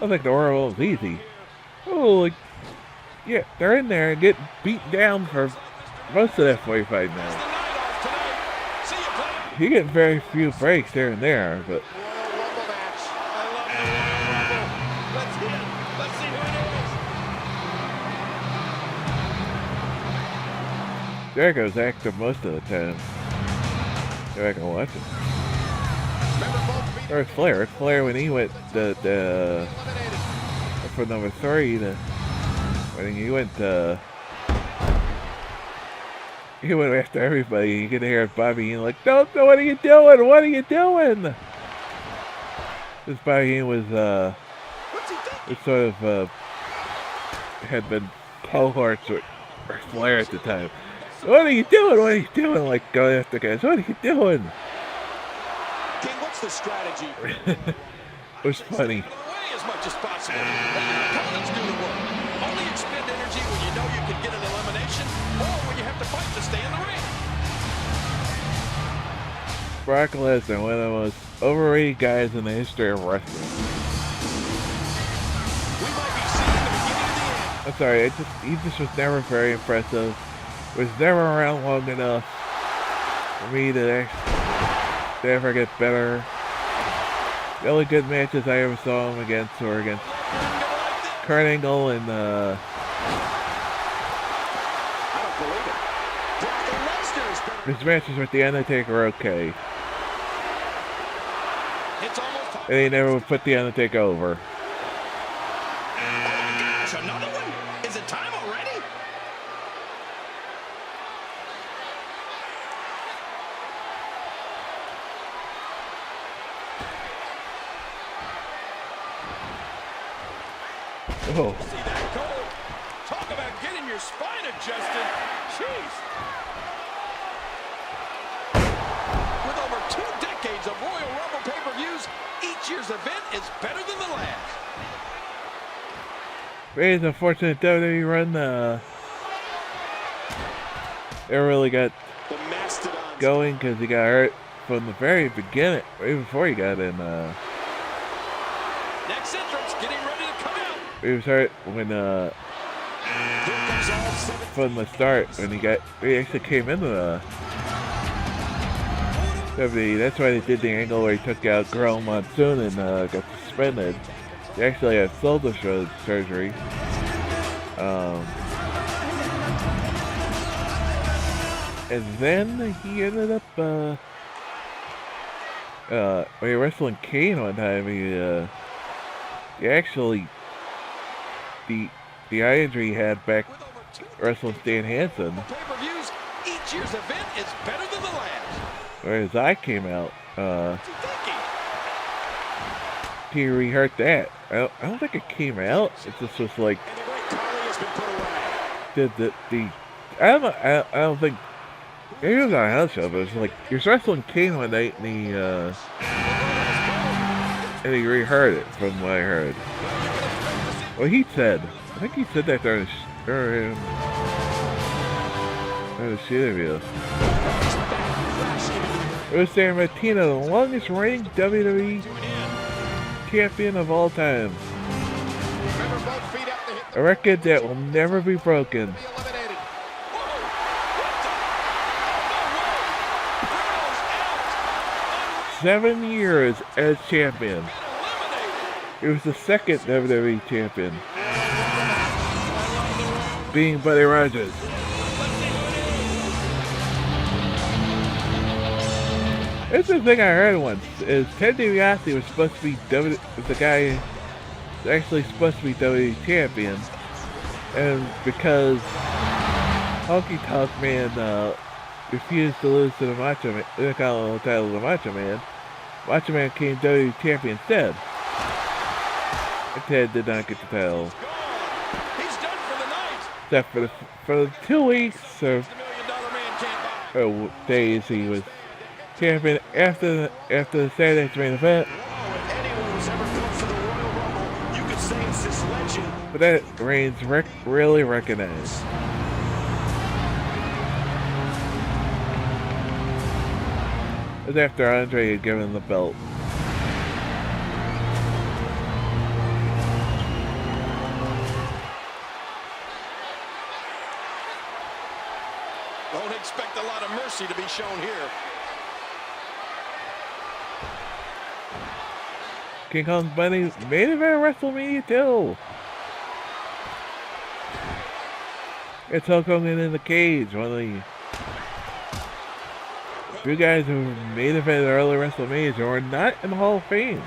I think the Royal Rumble's easy. Oh, like, yeah, they're in there and getting beat down for most of that 45 minutes. You get very few breaks here and there, but Jericho's active most of the time. Go back and watch it. Or Flair. Flair when he went for number 3 when he went after everybody. You can hear Bobby Heenan like, "No, what are you doing? What are you doing?" This Bobby Heenan was sort of had been cohorts with Flair at the time. "What are you doing? What are you doing?" Like going after guys. "What are you doing?" King, what's the strategy? It was funny. As much as possible. Opponents do the work. Only expend energy when you know you can get an elimination, or when you have to fight to stay in the ring. Brock Lesnar, one of the most overrated guys in the history of wrestling. We might be seeing the beginning of the end. I'm sorry, he just was never very impressive. Was never around long enough for me to ever get better. The only good matches I ever saw him against were against Kurt Angle and I don't believe it. Brock Lesnar's been... his matches with The Undertaker were okay. It's almost time. And he never would put The Undertaker over. Oh my gosh, another one? Is it time already? Oh. See that goal? Talk about getting your spine adjusted. Jeez. With over 2 decades of Royal Rumble pay-per-views, each year's event is better than the last. Very unfortunate WWE run. They really got going because he got hurt from the very beginning, even before he got in. Next entrance getting ready to come out. He was hurt when from the start when he actually came into the WWE. That's why they did the angle where he took out Gorilla Monsoon and got suspended. He actually had shoulder surgery. And then he ended up when he wrestled Kane one time. He actually the eye injury he had back wrestling Stan Hansen. Pay-per-views, each year's event is better than the last. Where his eye came out. He re-hurt that. I don't think it came out. It just was like I don't think he was on a house show, but it was like he was wrestling Kane one night and he re-hurt it from what I heard. Well, he said, I think he said that during the interview. It was San Martino, the longest reigning WWE champion of all time. A record that will never be broken. "7 years as champion. He was the second WWE champion, being Buddy Rogers. This is the thing I heard once, is Ted DiBiase was supposed to be the guy actually supposed to be WWE champion, and because Honky Tonk Man refused to lose to the Macho Man, the title of the Macho Man became WWE champion instead. And Ted did not get the title. He's done for the night. Except for the 2 weeks or days he was champion after the Saturday's main event. But that reign's really recognized. It was after Andre had given the belt. expect a lot of mercy to be shown here. King Kong's Bunny main event WrestleMania 2. It's Hulk Hogan in the cage, one of the few guys who made event early WrestleManias who are not in the Hall of Fame.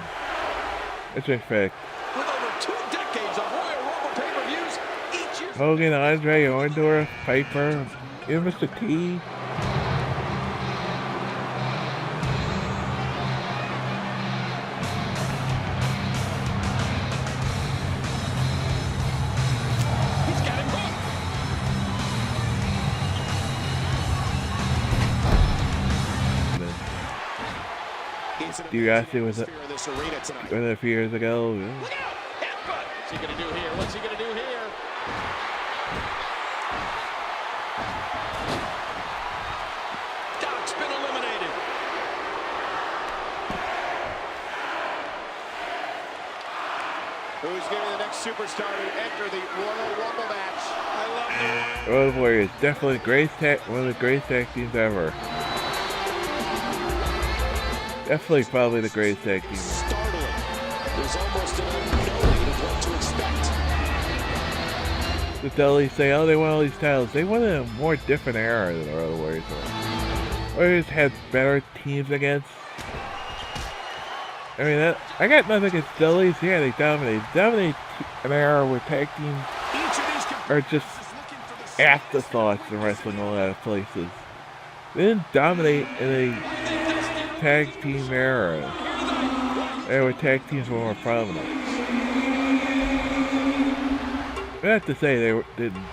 That's a fact. With over 2 decades of Royal Rumble pay-per-views, each year. Hogan, Andre, Orndorff, Piper, even Mr. T. He's got him hooked. DiBiase was it a few years ago. Look out! Headbutt. What's he gonna do here? What's he gonna do here? Doc's been eliminated. Who's giving the next superstar to enter the Royal Rumble match? I love it. Road Warriors, definitely one of the greatest tag teams ever. Definitely probably the greatest tag team. Startling. There's almost an unknowing of what to expect. The Dudleys say, oh, they won all these titles. They won in a more different era than the Road Warriors were. Warriors had better teams against. I mean, I got nothing against Dudleys. Yeah, they dominated. Dominate an era where tag teams are just afterthoughts in wrestling a lot of places. They didn't dominate in a tag team era. Where tag teams were more prominent. I have to say didn't.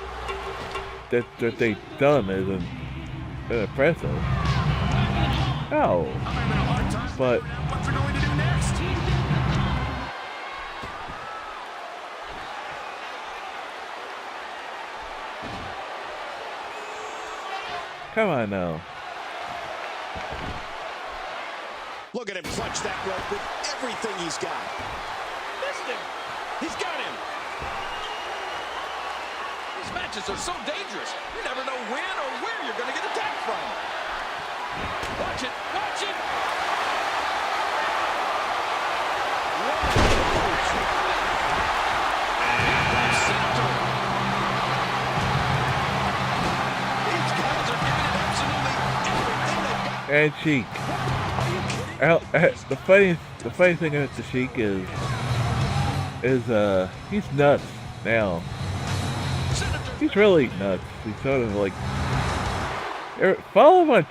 That what they done isn't impressive. No, but What's he going to do next? come on now. Look at him clutch that rope with everything he's got. Missed him. He's got him. These matches are so dangerous. You never know when or where you're going to get attacked from. Watch it. Watch it. These guys are giving it absolutely everything they've got. And Sheik. The funny thing about the Sheik is he's nuts now. He's really nuts. He's sort of like follow him on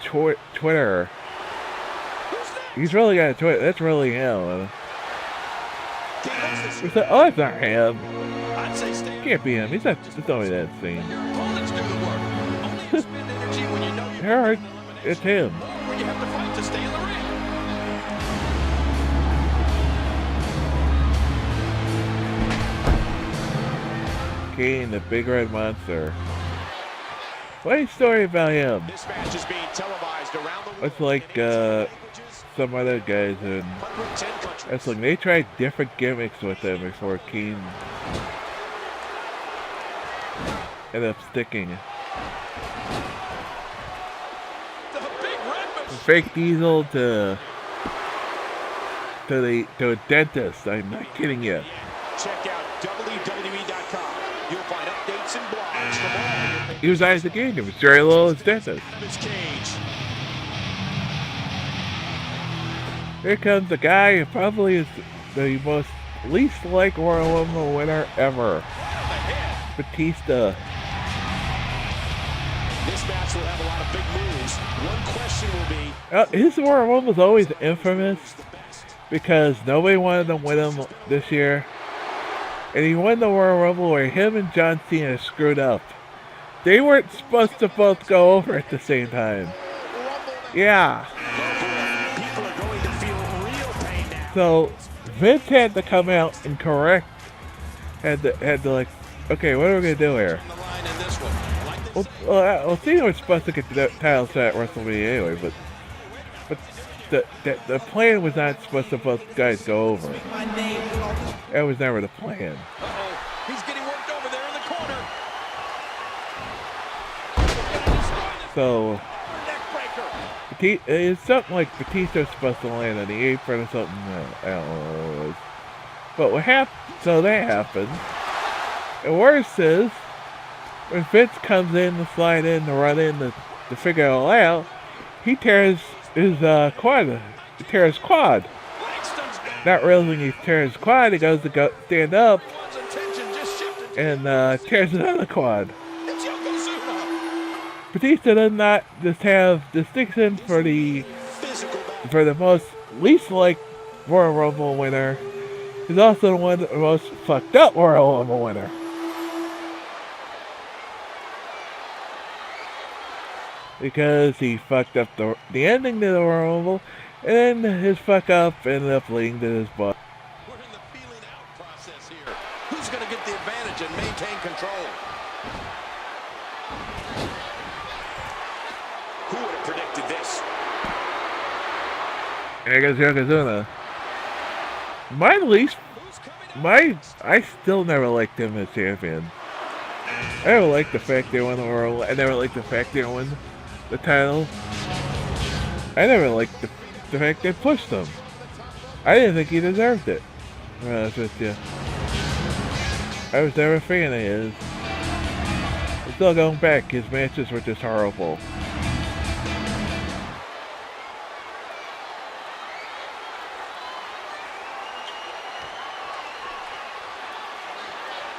Twitter. He's really got a Twitter. That's really him. We said, oh, that's not him. Can't be him. He's not. It's only that scene. Alright, it's him. You have to fight to stay in the ring. Kane, the big red monster. Funny story about him. This match is being televised around the world. It's like some other guys in 110 countries. wrestling. They tried different gimmicks with him before Kane ended up sticking. The big red From fake Diesel to a dentist. I'm not kidding you. Check out WWE.com. You'll find updates and blogs from all He was Isaac King. It was Jerry Lawler's dentist. his cage. Here comes the guy who probably is the most least liked Royal Rumble winner ever. Batista. This match will have a lot of big moves. One question will be, His Royal Rumble was always infamous because nobody wanted to win him this year. And he won the Royal Rumble where him and John Cena screwed up. They weren't supposed to both go over at the same time. Yeah. people are going to feel real pain now. So Vince had to come out and correct. Had to like, okay, what are we gonna do here? on the line in this one. Like this. Well, Cena was supposed to get the title shot at WrestleMania anyway, but the plan was not supposed to both guys go over. That was never the plan. Uh-oh. He's getting worked over there in the corner. So it's something like Batista's supposed to land on the apron or something. I don't know what it was. But what happened? So that happened. And worse is when Vince comes in to slide in to run in to figure it all out, he tears his quad. He tears his quad. Not realizing he tears his quad, he goes to go stand up and tears another quad. Batista does not just have distinction for the most least liked Royal Rumble winner. He's also the most fucked up Royal Rumble winner. Because he fucked up the ending to the Royal Rumble, and his fuck up ended up leading to his butt. We're in the feeling out process here. Who's going to get the advantage and maintain control? Who would have predicted this? There goes Yokozuna. I still never liked him as champion. I never liked the fact they won the Royal. I never liked the fact they won the title. I never liked the fact they pushed him. I didn't think he deserved it. To be honest with you. I was never a fan of his. But still going back, his matches were just horrible.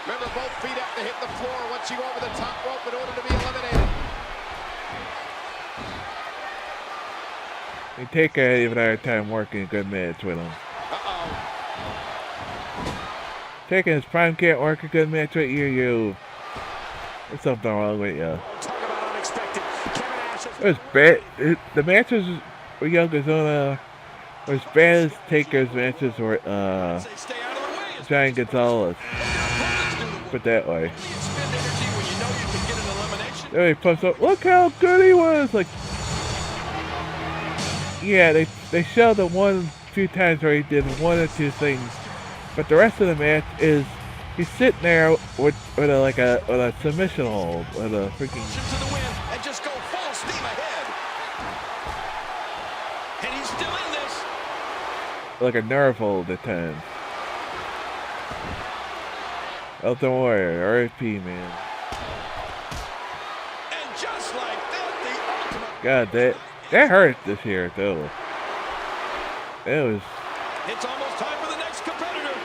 Remember, both feet have to hit the floor once you go over the top rope in order to be eliminated. They take a even hard time working a good match with him. Taking his prime can't work a good match with you. There's something wrong with you. Talk about unexpected. Kevin Nash It was bad. The matches with Yokozuna were as bad as Taker's matches were Giant Gonzalez. Put that way. Then he puffs up, look how good he was! Like, yeah, they showed the one few times where he did one or two things, but the rest of the match is he's sitting there with a submission hold, with a freaking. To the win and just go full steam ahead. And he's still in this. Like a nerve hold at times. Ultimate Warrior, R.I.P. man. And just like that, the ultimate. God, that hurt this year too. It's almost time for the next competitor.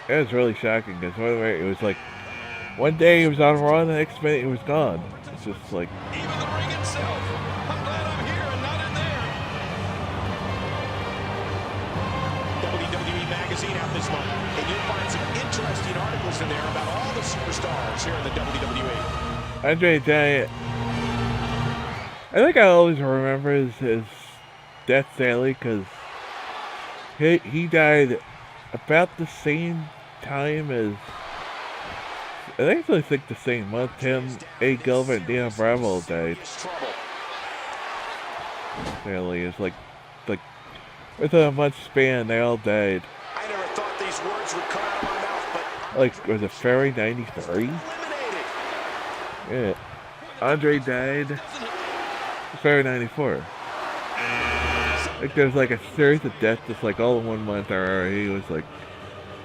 It was really shocking because it was like one day he was on Raw, and the next minute he was gone. It's just like Even the ring itself. I'm glad I'm here and not in there. WWE Magazine out this month, and you'll find some interesting articles in there about all the superstars here in the WWE. Andre the Giant. I think I always remember his death sadly because he died about the same time as I actually think the same month him, A. Gilbert, and Dino Bravo died. Sadly, it's like within a month span they all died. I never thought these words would come out of my mouth, but Like, was it February '93? Yeah. Andre died February '94. Like, there's like a series of deaths just like all in 1 month. Or he was like,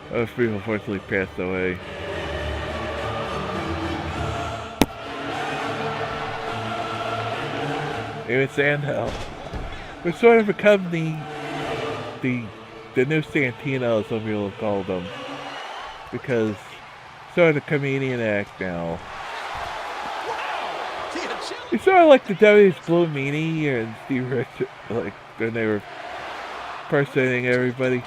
those people unfortunately passed away. Even Sandel, which sort of become the new Santino, some people have called him, because sort of a comedian act now. He's sort of like the WWE's Blue Meanie and Steve Richards, like when they were impersonating everybody.